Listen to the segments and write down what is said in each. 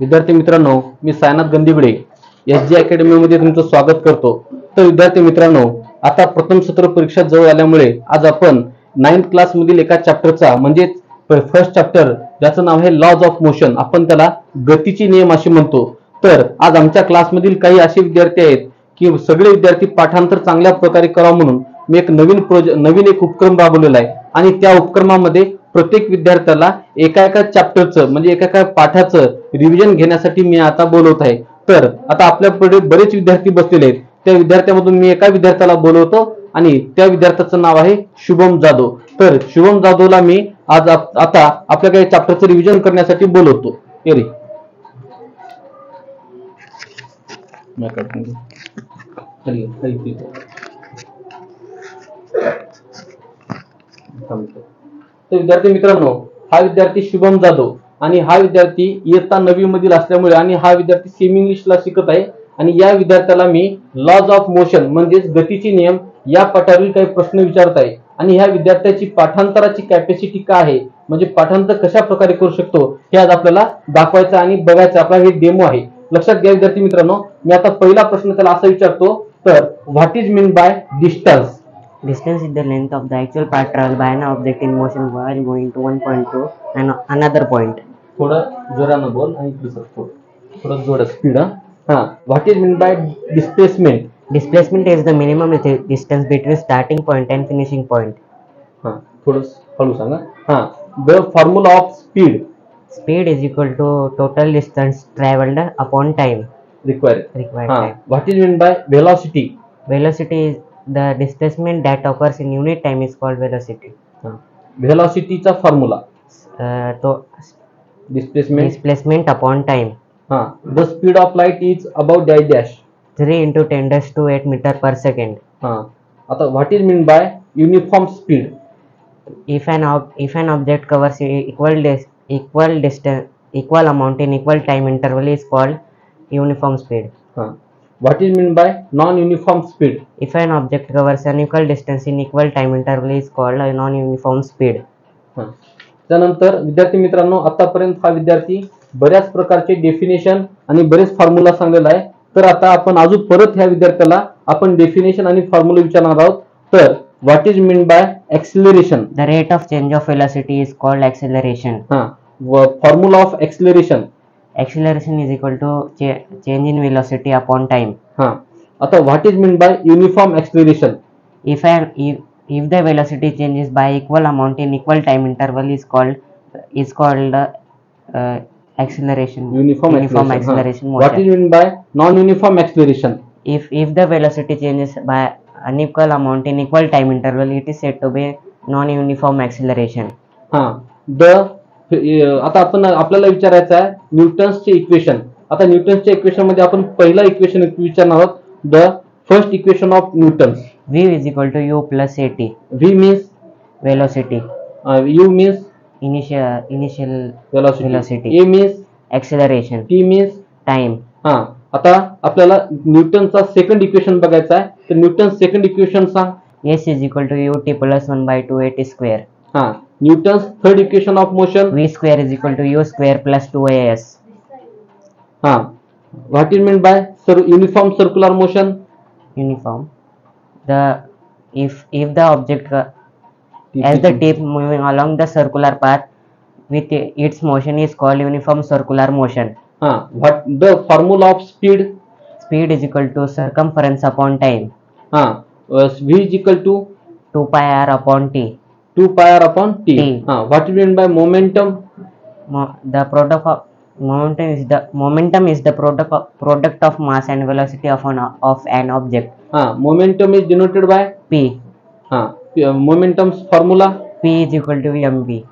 विद्यार्थी मित्रांनो, मी Sainath गंदिबडे SG academy मध्ये तुमचं स्वागत करतो। तर विद्यार्थी मित्रांनो, आता प्रथम सत्र परीक्षा जवळ आल्यामुळे आज आपण 9th क्लास मधील एका चॅप्टरचा म्हणजे फर्स्ट चॅप्टर ज्याचं नाव आहे लॉज ऑफ मोशन, आपण त्याला गतीचे नियम असे म्हणतो। तर आज आमच्या क्लासमधील काही असे विद्यार्थी आहेत की सगळे विद्यार्थी पाठांतर चांगल्या प्रकारे करावं म्हणून मी एक नवीन उपक्रम राबवलेला आहे आणि त्या उपक्रमामध्ये प्रत्येक विद्यार्थ्याला एका चॅप्टरचं म्हणजे एका पाठाचं रिव्हिजन घेण्यासाठी मी आता बोलवत आहे। तर आता आपल्याकडे बरेच विद्यार्थी बसलेले आहेत, त्या विद्यार्थ्यांमधून मी एका विद्यार्थ्याला बोलवतो आणि त्या विद्यार्थ्याचं नाव आहे शुभम जाधव। तर शुभम जाधवला मी आज आता आपल्याकडे चॅप्टरचं रिव्हिजन करण्यासाठी बोलवतो। ये रे तर विद्यार्थी मित्रांनो, हा विद्यार्थी शुभम जाधव आणि हा विद्यार्थी इयत्ता 9वी मधील असल्यामुळे आणि हा विद्यार्थी सेमी इंग्लिशला शिकत आहे आणि या विद्यार्थ्याला मी लॉज ऑफ मोशन म्हणजेच गतीचे नियम या पाठावरील काही प्रश्न विचारत आहे आणि ह्या विद्यार्थ्याची पाठांतराची कॅपॅसिटी काय आहे म्हणजे पाठांतर कशा प्रकारे करू शकतो हे आज आपल्याला दाखवायचं आणि बघायचं। आपला हे डेमो आहे। लक्षात घ्या विद्यार्थी मित्रांनो, मी आता पहिला प्रश्न त्याला असा विचारतो, तर what is mean by distance? Distance is the length of the actual path traveled by an object in motion while going to one point to another point. थोडं जोरानं बोल आणि थोडं जोरात speed. What is mean by displacement? Displacement is the minimum distance between starting point and finishing point. थोडं हळू सांगा। The formula of speed? Speed is equal to total distance traveled upon time. required time. What is mean by velocity? Velocity is the displacement that occurs in unit time is called velocity. व्हेलॉसिटीचा formula? तो displacement upon time. The speed of light is about dash dash 3 into 10 raised to 8 meter per second. आता what is mean by uniform speed? If an object covers equal amount in equal time interval is called uniform speed. What is mean by non-uniform speed? If an object covers an equal distance in equal time interval is called a non-uniform speed. त्यानंतर विद्यार्थी मित्रांनो, आतापर्यंत हा विद्यार्थी बऱ्याच प्रकारचे definition आणि बरेच फॉर्म्युला सांगलेला आहे। तर आता आपण अजून परत ह्या विद्यार्थ्याला आपण डेफिनेशन आणि फॉर्म्युला विचारणार आहोत। तर what is mean by acceleration? The rate of change of velocity is called acceleration. Formula of acceleration? Acceleration is equal to change in velocity upon time. आता what is mean by uniform acceleration? If the velocity changes by equal amount in equal time interval is called acceleration. Uniform acceleration motion. What is mean by non-uniform acceleration? If the velocity changes by unequal amount in equal time interval, it is said to be non-uniform acceleration. आता आपण आपल्याला विचारायचं आहे न्यूटन्सचे equation. आता न्यूटन्सच्या equation मध्ये आपण पहिला equation विचारणार आहोत, the first equation of Newton's. V is equal to u plus at. V means velocity. U means initial velocity. A means acceleration. T means time. आता आपल्याला न्यूटनचा सेकंड इक्वेशन बघायचा आहे। तर न्यूटन सेकंड इक्वेशन सांग। S is equal to ut plus 1 by 2at square. Newton's third equation of motion? V square is equal to u square plus 2as. What is meant by uniform circular motion? Uniform. If the object as the tip moving along the circular path with its motion is called uniform circular motion. What the formula of speed? Speed is equal to circumference upon time. V is equal to 2 pi r upon t. 2 pi r upon t. What is meant by momentum? The product of momentum is the product of mass and velocity of an object. Momentum is denoted by p. Momentum's formula? P is equal to mv.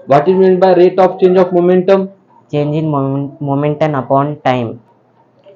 What is meant by rate of change of momentum? Change in momentum upon time.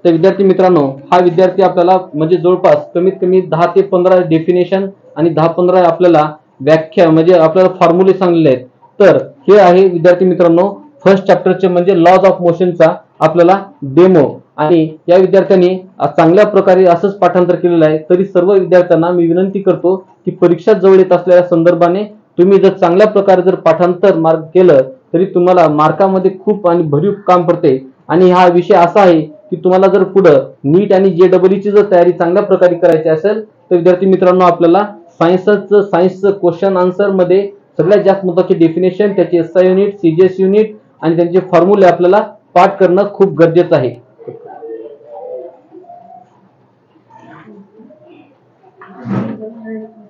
तर विद्यार्थी मित्रांनो, हा विद्यार्थी आपल्याला म्हणजे जवळपास कमीत कमी 10 ते 15 डेफिनेशन आणि 10-15 आपल्याला व्याख्या म्हणजे आपल्याला फॉर्म्युले सांगलेले आहेत। तर हे आहे विद्यार्थी मित्रांनो फर्स्ट चॅप्टरचे म्हणजे लॉज ऑफ मोशनचा आपल्याला डेमो आणि या विद्यार्थ्यांनी चांगल्या प्रकारे असंच पाठांतर केलेलं आहे। तरी सर्व विद्यार्थ्यांना मी विनंती करतो की परीक्षा जवळ येत असलेल्या संदर्भाने तुम्ही जर चांगल्या प्रकारे जर पाठांतर मार्ग केलं तरी तुम्हाला मार्कामध्ये खूप आणि भरीव काम पडते आणि हा विषय असा आहे की तुम्हाला जर पुढे नीट आणि JEE ची जर तयारी चांगल्या प्रकारे करायची असेल तर विद्यार्थी मित्रांनो आपल्याला सायन्सचं क्वेश्चन आन्सर मध्ये सगळ्यात जास्त महत्त्वाचे डेफिनेशन, त्याचे SI युनिट, CGS युनिट आणि त्यांचे फॉर्म्युले आपल्याला पाठ करणं खूप गरजेचं आहे.